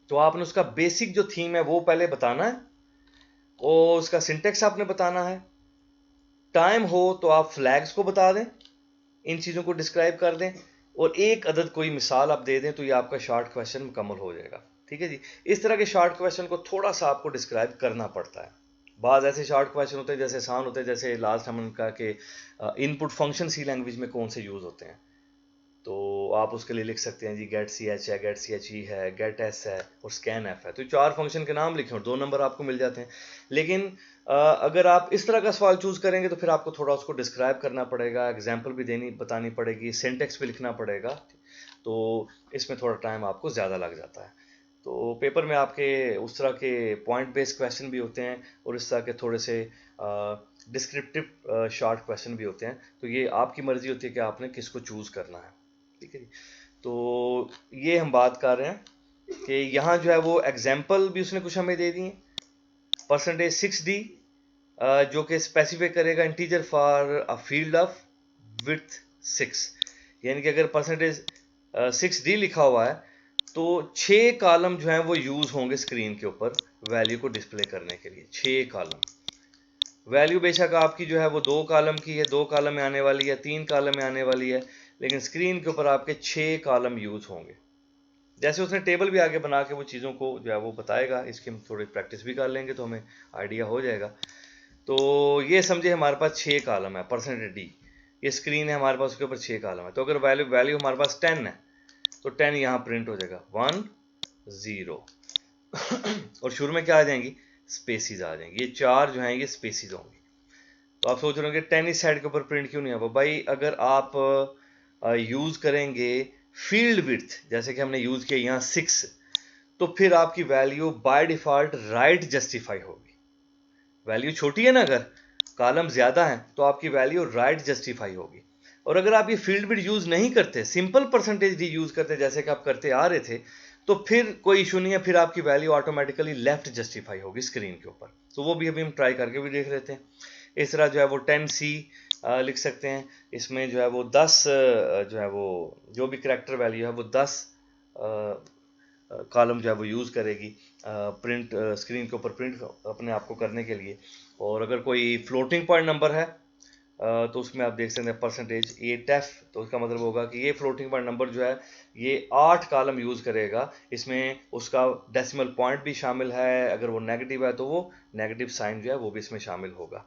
तो आपने उसका बेसिक जो थीम है वो पहले बताना है, और उसका सिंटेक्स आपने बताना है। टाइम हो तो आप फ्लैग्स को बता दें, इन चीज़ों को डिस्क्राइब कर दें, और एक अदद कोई मिसाल आप दे दें, तो ये आपका शॉर्ट क्वेश्चन मुकम्मल हो जाएगा। ठीक है जी। इस तरह के शॉर्ट क्वेश्चन को थोड़ा सा आपको डिस्क्राइब करना पड़ता है। बाज़ ऐसे शॉर्ट क्वेश्चन होते हैं जैसे आसान होते हैं, जैसे लास्ट हमने कहा कि इनपुट फंक्शन सी लैंग्वेज में कौन से यूज़ होते हैं, तो आप उसके लिए लिख सकते हैं जी गेट सी एच है, गेट सी एच ई है, गेट एस है, और स्कैन एफ है। तो 4 फंक्शन के नाम लिखे और 2 नंबर आपको मिल जाते हैं। लेकिन अगर आप इस तरह का सवाल चूज करेंगे तो फिर आपको थोड़ा उसको डिस्क्राइब करना पड़ेगा, एग्जाम्पल भी बतानी पड़ेगी, सिंटेक्स भी लिखना पड़ेगा। तो इसमें थोड़ा टाइम आपको ज़्यादा लग जाता है। तो पेपर में आपके उस तरह के पॉइंट बेस्ड क्वेश्चन भी होते हैं, और इस तरह के थोड़े से डिस्क्रिप्टिव शॉर्ट क्वेश्चन भी होते हैं। तो ये आपकी मर्जी होती है कि आपने किसको चूज़ करना है। ठीक है जी। तो ये हम बात कर रहे हैं कि यहाँ जो है वो एग्जाम्पल भी उसने कुछ हमें दे दिए। परसेंटेज 6D जो कि स्पेसिफाई करेगा integer for a field of width 6, यानी कि अगर परसेंटेज 6D लिखा हुआ है तो 6 कॉलम जो है वो यूज होंगे स्क्रीन के ऊपर वैल्यू को डिस्प्ले करने के लिए। 6 कॉलम वैल्यू बेशक आपकी जो है वो 2 कॉलम की है, 2 कॉलम में आने वाली है, 3 कॉलम में आने वाली है, लेकिन स्क्रीन के ऊपर आपके 6 कॉलम यूज होंगे। जैसे उसने टेबल भी आगे बना के वो चीज़ों को जो है वो बताएगा, इसकी हम थोड़ी प्रैक्टिस भी कर लेंगे तो हमें आइडिया हो जाएगा। तो ये समझे हमारे पास 6 कॉलम है, परसेंटेज डी, ये स्क्रीन है हमारे पास, उसके ऊपर 6 कॉलम है। तो अगर वैल्यू वैल्यू हमारे पास 10 है तो 10 यहाँ प्रिंट हो जाएगा, 1 0 और शुरू में क्या आ जाएंगी, स्पेसिस आ जाएंगी। ये 4 जो हैं ये स्पेसिस होंगी। तो आप सोच रहे होंगे 10 इस साइड के ऊपर प्रिंट क्यों नहीं होगा भाई, अगर आप यूज करेंगे फील्ड विड्थ जैसे कि हमने यूज किया यहाँ 6, तो फिर आपकी value by default right justify होगी। वैल्यू छोटी है ना, अगर कॉलम ज्यादा है तो आपकी वैल्यू राइट जस्टिफाई होगी। और अगर आप ये फील्ड विड्थ यूज नहीं करते, सिंपल परसेंटेज डी यूज करते जैसे कि आप करते आ रहे थे, तो फिर कोई इशू नहीं है, फिर आपकी वैल्यू ऑटोमेटिकली लेफ्ट जस्टिफाई होगी स्क्रीन के ऊपर। तो वो भी अभी हम ट्राई करके भी देख लेते हैं। इस तरह जो है वो 10C लिख सकते हैं, इसमें जो है वो 10 जो है वो जो भी करेक्टर वैल्यू है वो 10 कॉलम जो है वो यूज़ करेगी प्रिंट स्क्रीन के ऊपर प्रिंट अपने आप को करने के लिए। और अगर कोई फ्लोटिंग पॉइंट नंबर है तो उसमें आप देख सकते हैं परसेंटेज 8F, तो उसका मतलब होगा कि ये फ्लोटिंग पॉइंट नंबर जो है ये 8 कॉलम यूज़ करेगा। इसमें उसका डेसिमल पॉइंट भी शामिल है, अगर वो नेगेटिव है तो वो नेगेटिव साइन जो है वो भी इसमें शामिल होगा।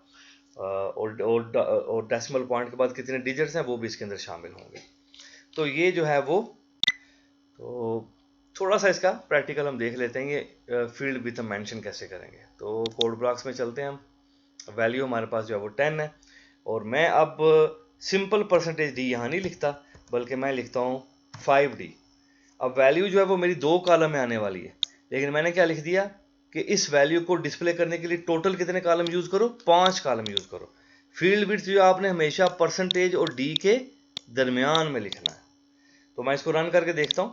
और डेसिमल पॉइंट के बाद कितने डिजिट्स हैं वो भी इसके अंदर शामिल होंगे। तो ये जो है वो, तो थोड़ा सा इसका प्रैक्टिकल हम देख लेते हैं, ये फील्ड विथ मेंशन कैसे करेंगे। तो कोड ब्लॉक्स में चलते हैं हम। वैल्यू हमारे पास जो है वो 10 है, और मैं अब सिंपल परसेंटेज डी यहाँ नहीं लिखता, बल्कि मैं लिखता हूँ 5D। अब वैल्यू जो है वो मेरी 2 कॉलम में आने वाली है, लेकिन मैंने क्या लिख दिया कि इस वैल्यू को डिस्प्ले करने के लिए टोटल कितने कॉलम यूज करो, 5 कॉलम यूज करो। फील्ड विड्थ जो आपने हमेशा परसेंटेज और डी के दरमियान में लिखना है। तो मैं इसको रन करके देखता हूं।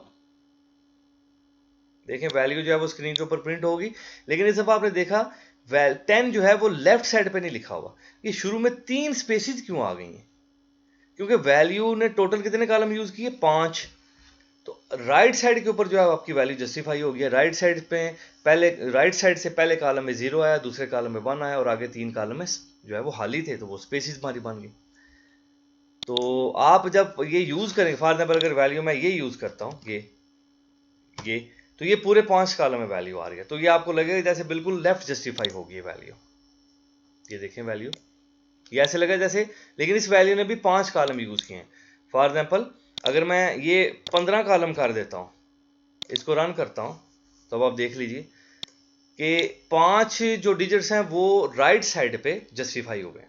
देखें वैल्यू जो है वो स्क्रीन के ऊपर प्रिंट होगी, लेकिन इस दफा आपने देखा 10 जो है वो लेफ्ट साइड पे नहीं लिखा हुआ। ये शुरू में 3 स्पेसिस क्यों आ गई हैं? क्योंकि वैल्यू ने टोटल कितने कॉलम यूज किए, 5। तो राइट साइड के ऊपर जो है आपकी वैल्यू जस्टिफाई हो गई। राइट साइड पे पहले, राइट साइड से पहले कॉलम में 0 आया, दूसरे कॉलम में 1 आया, और आगे 3 कॉलम में जो है वो खाली थे, तो वो स्पेसिस हमारी बन गई। तो आप जब ये यूज करेंगे, फॉर एग्जाम्पल अगर वैल्यू मैं ये यूज करता हूँ, ये तो ये पूरे 5 कॉलम में वैल्यू आ रही है, तो ये आपको लगेगा जैसे बिल्कुल लेफ्ट जस्टिफाई होगी ये वैल्यू। ये देखें वैल्यू, ये ऐसे लगा जैसे, लेकिन इस वैल्यू ने भी 5 कॉलम यूज किए हैं। फॉर एग्जाम्पल अगर मैं ये 15 कॉलम कर देता हूँ, इसको रन करता हूँ, तो अब आप देख लीजिए कि 5 जो डिजिट्स हैं वो राइट साइड पे जस्टिफाई हो गए।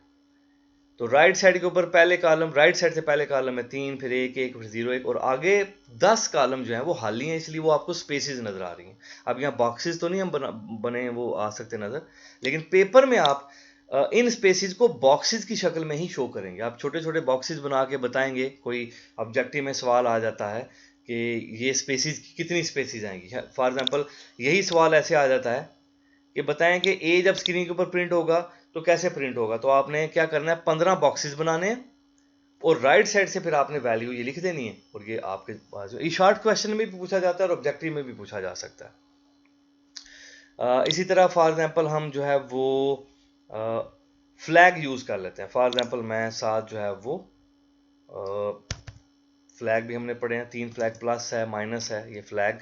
तो राइट साइड के ऊपर पहले कॉलम, राइट साइड से पहले कॉलम में 3, फिर 1 1, फिर 0 1, और आगे 10 कॉलम जो है वो खाली हैं, इसलिए वो आपको स्पेसेस नजर आ रही हैं। अब यहाँ बॉक्सेस तो नहीं हम बने हैं, वो आ सकते नजर, लेकिन पेपर में आप इन स्पेसिस को बॉक्सेस की शक्ल में ही शो करेंगे। आप छोटे छोटे बॉक्सेस बना के बताएंगे, कोई ऑब्जेक्टिव में सवाल आ जाता है कि ये स्पेसिस कितनी स्पेसिस आएंगी। फॉर एग्जांपल यही सवाल ऐसे आ जाता है कि बताएं कि ए जब स्क्रीन के ऊपर प्रिंट होगा तो कैसे प्रिंट होगा। तो आपने क्या करना है, 15 बॉक्सेस बनाने हैं, और राइट साइड से फिर आपने वैल्यू ये लिख देनी है, और ये आपके पास ये शॉर्ट क्वेश्चन में भी पूछा जाता है और ऑब्जेक्टिव में भी पूछा जा सकता है। इसी तरह फॉर एग्जांपल हम जो है वो फ्लैग यूज कर लेते हैं। फॉर एग्जांपल मैं साथ जो है वो फ्लैग भी हमने पढ़े हैं, 3 फ्लैग, प्लस है, माइनस है, ये फ्लैग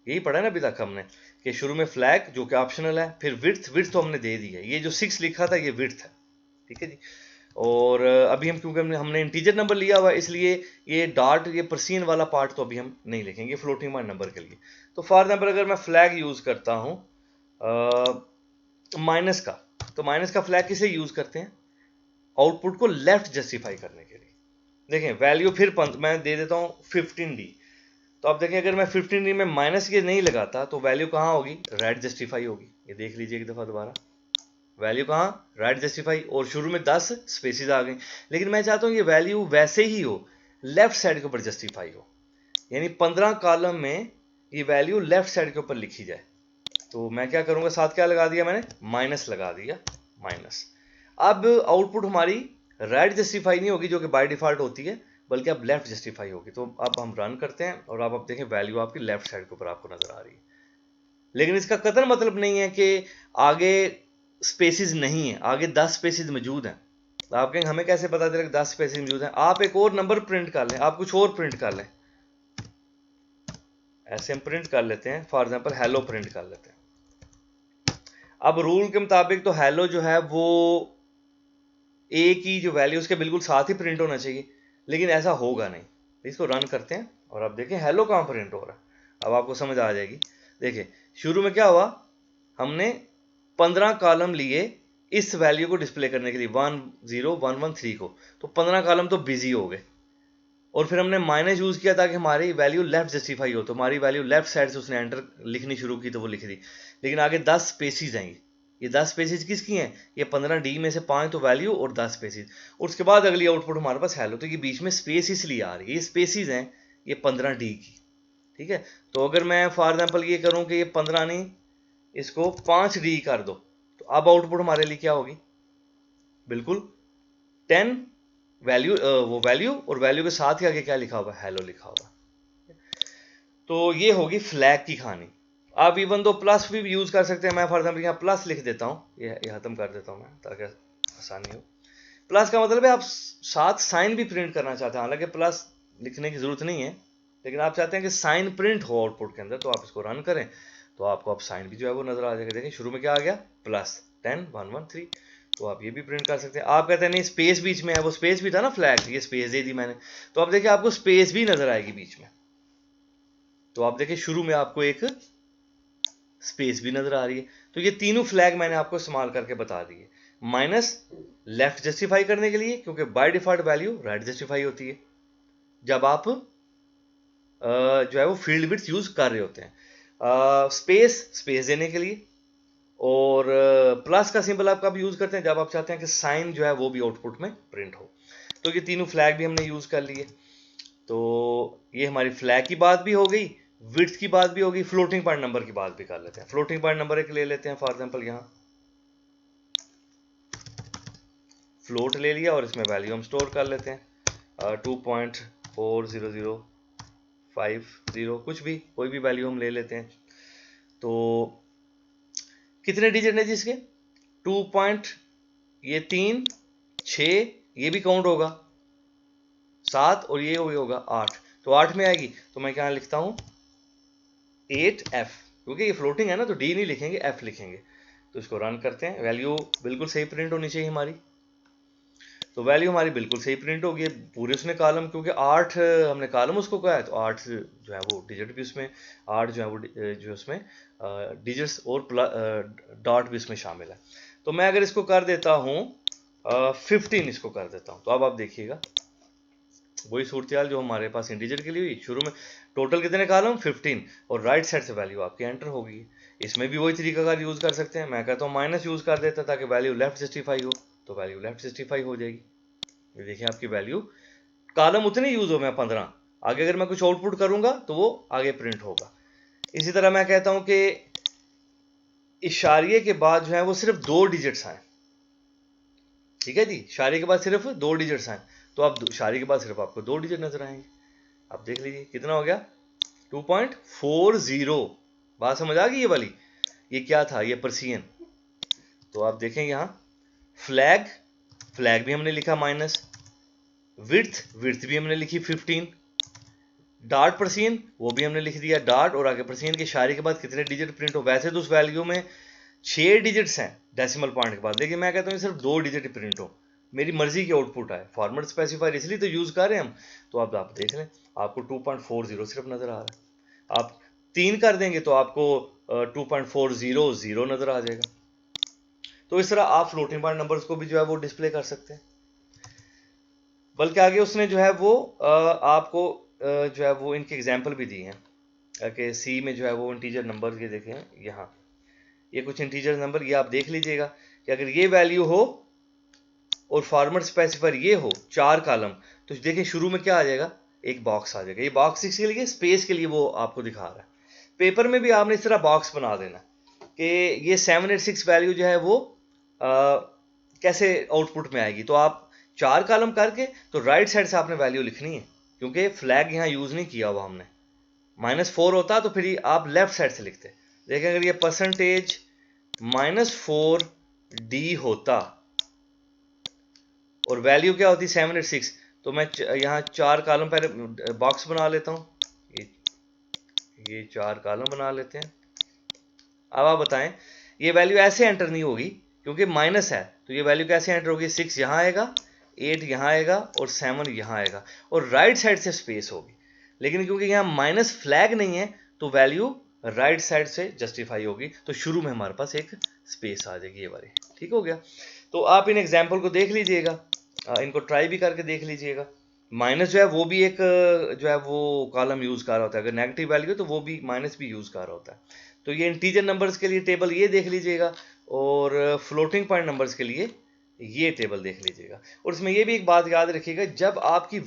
यही पढ़ा है ना अभी तक हमने, कि शुरू में फ्लैग जो कि ऑप्शनल है, फिर विड्थ तो हमने दे दी है, ये जो 6 लिखा था ये विड्थ है, ठीक है जी। और अभी हम क्योंकि हमने इंटीजर नंबर लिया हुआ है, इसलिए ये डॉट, ये परसीन वाला पार्ट तो अभी हम नहीं लिखेंगे फ्लोटिंग पॉइंट नंबर के लिए। तो फॉर एग्जाम्पल अगर मैं फ्लैग यूज करता हूँ माइनस का, तो माइनस का फ्लैग किसे यूज करते हैं, आउटपुट को लेफ्ट जस्टिफाई करने के लिए। देखें वैल्यू फिर मैं दे देता हूँ 15D। तो आप देखें अगर मैं 15D में माइनस ये नहीं लगाता तो वैल्यू कहाँ होगी, राइट जस्टिफाई होगी। ये देख लीजिए एक दफा दोबारा, वैल्यू कहाँ, राइट जस्टिफाई, और शुरू में 10 स्पेसिस आ गई। लेकिन मैं चाहता हूँ ये वैल्यू वैसे ही हो, लेफ्ट साइड के ऊपर जस्टिफाई हो, यानी 15 कॉलम में ये वैल्यू लेफ्ट साइड के ऊपर लिखी जाए। तो मैं क्या करूंगा, साथ क्या लगा दिया मैंने, माइनस लगा दिया, माइनस। अब आउटपुट हमारी राइट जस्टिफाई नहीं होगी जो कि बाय डिफॉल्ट होती है, बल्कि अब लेफ्ट जस्टिफाई होगी। तो अब हम रन करते हैं और अब आप देखें वैल्यू आपकी लेफ्ट साइड के ऊपर आपको नजर आ रही है। लेकिन इसका कतई मतलब नहीं है कि आगे स्पेसिस नहीं है, आगे 10 स्पेसिस मौजूद हैं। आप कहेंगे हमें कैसे पता चलेगा 10 स्पेसिस मौजूद हैं? आप एक और नंबर प्रिंट कर लें, आप कुछ और प्रिंट कर लें, ऐसे हम प्रिंट कर लेते हैं, फॉर एग्जांपल हेलो प्रिंट कर लेते हैं। अब रूल के मुताबिक तो हेलो जो है वो ए की जो वैल्यू उसके बिल्कुल साथ ही प्रिंट होना चाहिए, लेकिन ऐसा होगा नहीं। इसको रन करते हैं और अब देखें हेलो कहाँ प्रिंट हो रहा है, अब आपको समझ आ जाएगी। देखिए शुरू में क्या हुआ, हमने 15 कॉलम लिए इस वैल्यू को डिस्प्ले करने के लिए 1 0 1 1 3 को, तो 15 कॉलम तो बिजी हो गए, और फिर हमने माइनस यूज किया ताकि हमारी वैल्यू लेफ्ट जस्टिफाई हो। तो हमारी वैल्यू लेफ्ट साइड से उसने एंटर लिखनी शुरू की तो वो लिख दी, लेकिन आगे 10 स्पेसिस आएंगी। ये 10 स्पेसिस किसकी हैं, ये 15D में से 5 तो वैल्यू और 10 स्पेसिस, और उसके बाद अगली आउटपुट हमारे पास हेलो। तो ये बीच में स्पेस इसलिए आ रही है, ये स्पेसिस हैं ये 15D की, ठीक है। तो अगर मैं फॉर एग्जाम्पल ये करूँ कि ये 15 नहीं, इसको 5D कर दो, तो अब आउटपुट हमारे लिए क्या होगी, बिल्कुल 10 वैल्यू, वो वैल्यू और वैल्यू के साथ ही आगे क्या लिखा हुआ, हेलो लिखा हुआ। तो ये होगी फ्लैग की कहानी। आप इवन दो प्लस भी यूज कर सकते हैं, मैं फॉर एग्जाम्पल यहाँ प्लस लिख देता हूँ, ये खत्म कर देता हूँ मैं ताकि आसानी हो। प्लस का मतलब है आप साथ साइन भी प्रिंट करना चाहते हैं, हालांकि प्लस लिखने की जरूरत नहीं है, लेकिन आप चाहते हैं कि साइन प्रिंट हो आउटपुट के अंदर, तो आप इसको रन करें तो आपको अब साइन भी जो है वो नजर आ जाएगा। देखिए शुरू में क्या आ गया, प्लस 10 1 1 3। तो आप ये भी प्रिंट कर सकते हैं। आप कहते हैं नहीं स्पेस बीच में है, वो स्पेस भी था ना फ्लैग, ये स्पेस दे दी मैंने, तो आप देखिए आपको स्पेस भी नजर आएगी बीच में। तो आप देखिए शुरू में आपको एक स्पेस भी नजर आ रही है। तो ये तीनों फ्लैग मैंने आपको इस्तेमाल करके बता दिए। माइनस लेफ्ट जस्टिफाई करने के लिए, क्योंकि by default value right justify होती है जब आप जो है वो फील्ड बिट्स यूज कर रहे होते हैं। स्पेस देने के लिए, और प्लस का सिंबल आप कब यूज करते हैं, जब आप चाहते हैं कि साइन जो है वो भी आउटपुट में प्रिंट हो। तो ये तीनों फ्लैग भी हमने यूज कर लिए। तो ये हमारी फ्लैग की बात भी हो गई, विड्थ की बात भी होगी, फ्लोटिंग पॉइंट नंबर की बात भी कर लेते हैं। फ्लोटिंग पॉइंट नंबर एक ले लेते हैं, फॉर एग्जांपल यहाँ फ्लोट ले लिया और इसमें वैल्यू हम स्टोर कर लेते हैं 2.4005, कुछ भी कोई भी वैल्यू हम ले लेते हैं। तो कितने डिजिट है जिसके 2 पॉइंट, ये 3 6, ये भी काउंट होगा 7, और ये होगा 8, तो 8 में आएगी। तो मैं क्या लिखता हूं 8F, क्योंकि ये फ्लोटिंग है ना तो D नहीं लिखेंगे, F लिखेंगे। तो इसको रन करते हैं, वैल्यू बिल्कुल सही प्रिंट होनी चाहिए हमारी। तो वैल्यू हमारी बिल्कुल सही प्रिंट होगी पूरे उसने कॉलम, क्योंकि 8 हमने कॉलम उसको कहा है, तो 8 जो है वो डिजिट भी उसमें, 8 जो है वो जो उसमें डिजिट्स और डॉट भी उसमें शामिल है। तो मैं अगर इसको कर देता हूँ 15 इसको कर देता हूँ, तो अब आप देखिएगा वही सूरत हाल जो हमारे पास इंटीजर के लिए हुई। शुरू में टोटल कितने कॉलम 15, और राइट साइड से वैल्यू आपकी एंटर होगी। इसमें भी वही तरीका का यूज कर सकते हैं, मैं कहता हूँ माइनस यूज कर देता ताकि वैल्यू लेफ्ट जस्टिफाई हो, तो वैल्यू लेफ्ट जस्टिफाई हो जाएगी। ये देखिए आपकी वैल्यू कॉलम उतने यूज हो, मैं 15, आगे अगर मैं कुछ आउटपुट करूंगा तो वो आगे प्रिंट होगा। इसी तरह मैं कहता हूं कि इशारिये के बाद जो है वो सिर्फ 2 डिजिट्स आए, ठीक है जी, इशारे के बाद सिर्फ 2 डिजिट्स आए, तो अब इशारे के बाद सिर्फ आपको 2 डिजिट नजर आएंगे। आप देख लीजिए कितना हो गया 2.40। बात समझ आ गई ये वाली, ये क्या था, ये पर्सियन। तो आप देखें यहाँ फ्लैग भी हमने लिखा माइनस, विड्थ भी हमने लिखी 15, डार्ट पर्सियन वो भी हमने लिख दिया डार्ट, और आगे पर्सियन के इशारे के बाद कितने डिजिट प्रिंट हो। वैसे तो उस वैल्यू में 6 डिजिट्स हैं डेसिमल पॉइंट के बाद, लेकिन मैं कहता हूँ सिर्फ 2 डिजिट प्रिंट हो, मेरी मर्जी की आउटपुट आए। फॉर्मेट स्पेसिफायर इसलिए तो यूज कर रहे हैं हम। तो अब आप देख लें आपको 2.40 सिर्फ नजर आ रहा है। आप 3 कर देंगे तो आपको 2.400 नजर आ जाएगा। तो इस तरह आप फ्लोटिंग पॉइंट नंबर्स को भी जो है वो डिस्प्ले कर सकते हैं। बल्कि आगे उसने जो है वो आपको जो है वो इनके एग्जाम्पल भी दी हैं कि सी में जो है वो इंटीजर नंबर, ये देखें यहाँ ये कुछ इंटीजर नंबर, ये आप देख लीजिएगा कि अगर ये वैल्यू हो और फॉर्मेट स्पेसिफायर ये हो 4 कॉलम, तो देखिए शुरू में क्या आ जाएगा, एक बॉक्स आ जाएगा। ये बॉक्स इसके लिए स्पेस के लिए वो आपको दिखा रहा है। पेपर में भी आपने इस तरह बॉक्स बना देना कि ये 786 वैल्यू जो है वो कैसे आउटपुट में आएगी। तो आप 4 कॉलम करके तो राइट साइड से आपने वैल्यू लिखनी है, क्योंकि फ्लैग यहाँ यूज नहीं किया हुआ हमने। -4 होता तो फिर आप लेफ्ट साइड से लिखते। देखिए अगर ये परसेंटेज -4D होता और वैल्यू क्या होती 786, तो मैं यहाँ 4 कॉलम पहले बॉक्स बना लेता हूँ, ये 4 कॉलम बना लेते हैं। अब आप बताएं ये वैल्यू ऐसे एंटर नहीं होगी क्योंकि माइनस है, तो ये वैल्यू कैसे एंटर होगी, 6 यहाँ आएगा, 8 यहाँ आएगा और 7 यहाँ आएगा, और राइट साइड से स्पेस होगी। लेकिन क्योंकि यहाँ माइनस फ्लैग नहीं है तो वैल्यू राइट साइड से जस्टिफाई होगी, तो शुरू में हमारे पास एक स्पेस आ जाएगी ये वाली। ठीक हो गया। तो आप इन एग्जाम्पल को देख लीजिएगा, इनको ट्राई भी करके देख लीजिएगा। माइनस जो है वो भी एक जो है वो कॉलम यूज कर रहा होता है, अगर नेगेटिव वैल्यू है तो वो भी माइनस भी यूज कर रहा होता है। तो ये इंटीजर नंबर्स के लिए टेबल ये देख लीजिएगा, और फ्लोटिंग पॉइंट नंबर्स के लिए ये टेबल देख लीजिएगा। और इसमें ये भी एक बात याद रखिएगा, जब आपकी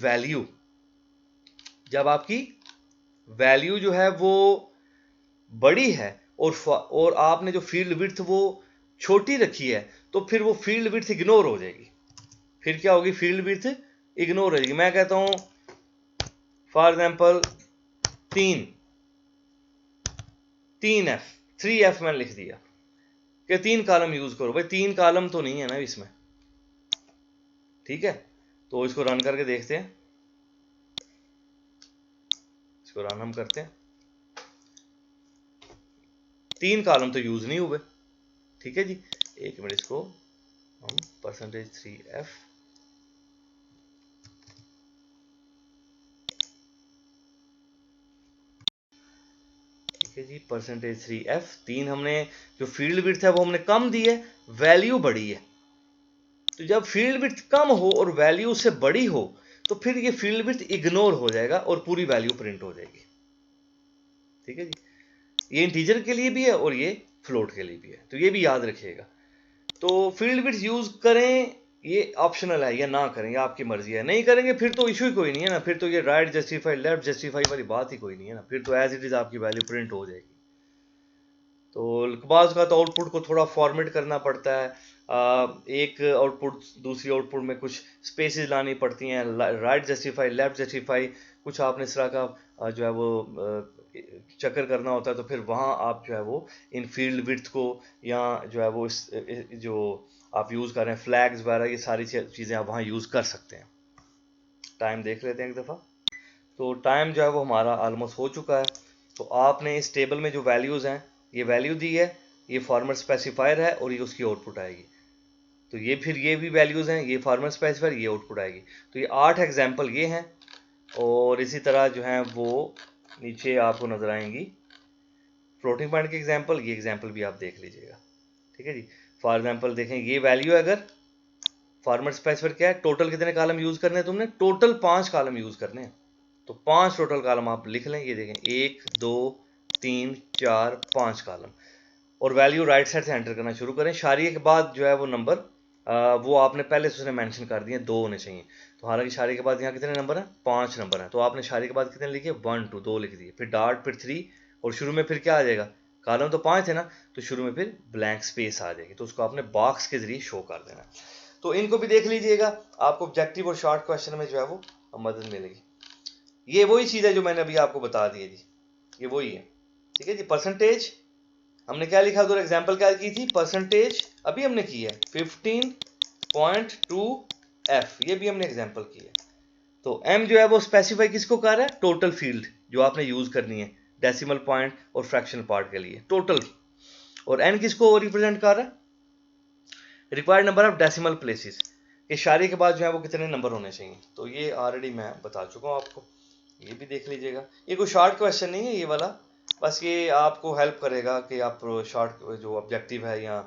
वैल्यू जो है वो बड़ी है और आपने जो फील्ड विड्थ वो छोटी रखी है, तो फिर वो फील्ड विड्थ इग्नोर हो जाएगी। फिर क्या होगी, फील्ड विड्थ इग्नोर हो जाएगी। मैं कहता हूं फॉर एग्जांपल 3F मैंने लिख दिया कि 3 कॉलम यूज करो। भाई 3 कॉलम तो नहीं है ना इसमें, ठीक है। तो इसको रन करके देखते हैं, इसको रन हम करते हैं, 3 कॉलम तो यूज नहीं हुए, ठीक है जी। एक मिनट इसको हम %3f ठीक है जी, %3f 3 हमने जो फील्ड विड्थ है वो हमने कम दी है, वैल्यू बड़ी है। तो जब फील्ड विड्थ कम हो और वैल्यू उससे बड़ी हो तो फिर ये फील्ड विड्थ इग्नोर हो जाएगा और पूरी वैल्यू प्रिंट हो जाएगी। ठीक है जी, ये इंटीजर के लिए भी है और ये फ्लोट के लिए भी है, तो ये भी याद रखिएगा। तो फील्ड विड्थ यूज करें, ये ऑप्शनल है, या ना करें ये आपकी मर्जी है। नहीं करेंगे फिर तो इशू ही कोई नहीं है ना, फिर तो ये राइट जस्टिफाई लेफ्ट जस्टिफाई वाली बात ही कोई नहीं है ना, फिर तो एज इट इज आपकी वैल्यू प्रिंट हो जाएगी। तो बाज़ का तो आउटपुट को थोड़ा फॉर्मेट करना पड़ता है, एक आउटपुट दूसरी आउटपुट में कुछ स्पेसेस लानी पड़ती हैं, राइट जस्टिफाई लेफ्ट जस्टिफाई, कुछ आपने इस तरह का जो है वो चक्कर करना होता है। तो फिर वहाँ आप जो है वो इन फील्ड विड्थ को या जो है वो जो आप यूज़ कर रहे हैं फ्लैग्स वगैरह, ये सारी चीज़ें आप वहाँ यूज़ कर सकते हैं। टाइम देख लेते हैं एक दफ़ा। तो टाइम जो है वो हमारा ऑलमोस्ट हो चुका है। तो आपने इस टेबल में जो वैल्यूज़ हैं, ये वैल्यू दी है, ये फॉर्मेट स्पेसिफायर है और ये उसकी आउटपुट आएगी। तो ये फिर ये भी वैल्यूज़ हैं, ये फॉर्मेट स्पेसिफायर, ये आउटपुट आएगी। तो ये 8 एग्जाम्पल ये हैं, और इसी तरह जो हैं वो नीचे आपको नज़र आएंगी फ्लोटिंग पॉइंट के एग्जाम्पल, ये एग्जाम्पल भी आप देख लीजिएगा। ठीक है जी, फॉर एग्जाम्पल देखें, ये वैल्यू है, अगर फॉर्मेट स्पेसिफायर क्या है, टोटल कितने कॉलम यूज़ करने हैं तुमने, टोटल 5 कॉलम यूज़ करने हैं। तो 5 टोटल कॉलम आप लिख लें, ये देखें 1 2 3 4 5 कॉलम, और वैल्यू राइट साइड से एंटर करना शुरू करें। शारिये के बाद जो है वो नंबर वो आपने पहले से उसने मेंशन कर दिए, 2 होने चाहिए। तो हालांकि शारिये के बाद यहाँ कितने नंबर हैं, 5 नंबर हैं, तो आपने शारिये के बाद कितने लिखे, 1 2 2 लिख दिए, फिर डॉट, फिर 3, और शुरू में फिर क्या आ जाएगा, कॉलम तो 5 है ना, तो शुरू में फिर ब्लैंक स्पेस आ जाएगी, तो उसको आपने बॉक्स के जरिए शो कर देना। तो इनको भी देख लीजिएगा, आपको ऑब्जेक्टिव और शॉर्ट क्वेश्चन में जो है वो मदद मिलेगी। ये वही चीज़ है जो मैंने अभी आपको बता दी है जी, ये वही है। ठीक है जी, परसेंटेज हमने क्या लिखा, उधर एग्जांपल क्या की थी, परसेंटेज अभी हमने की है 15.2f, ये भी हमने एग्जांपल की है। तो m जो है वो स्पेसिफाई किसको कर रहा है, टोटल फील्ड जो आपने यूज करनी है डेसिमल पॉइंट और फ्रैक्शनल पार्ट के लिए टोटल, और n किसको रिप्रेजेंट कर रहा है, required number of decimal places, के शारी के बाद जो है वो कितने नंबर होने चाहिए। तो ये ऑलरेडी मैं बता चुका हूँ आपको, ये भी देख लीजिएगा। ये कोई शॉर्ट क्वेश्चन नहीं है ये वाला, बस ये आपको हेल्प करेगा कि आप शॉर्ट जो ऑब्जेक्टिव है या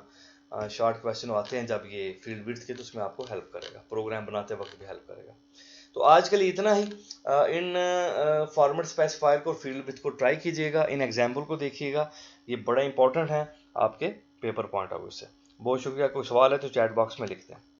शॉर्ट क्वेश्चन आते हैं जब ये फील्ड विड्थ के, तो उसमें आपको हेल्प करेगा, प्रोग्राम बनाते वक्त भी हेल्प करेगा। तो आज के लिए इतना ही। इन फॉर्मेट स्पेसिफायर को, फील्ड विड्थ को ट्राई कीजिएगा, इन एग्जाम्पल को देखिएगा, ये बड़ा इंपॉर्टेंट है आपके पेपर पॉइंट ऑफ व्यू से। बहुत शुक्रिया। कोई सवाल है तो चैट बॉक्स में लिख दें।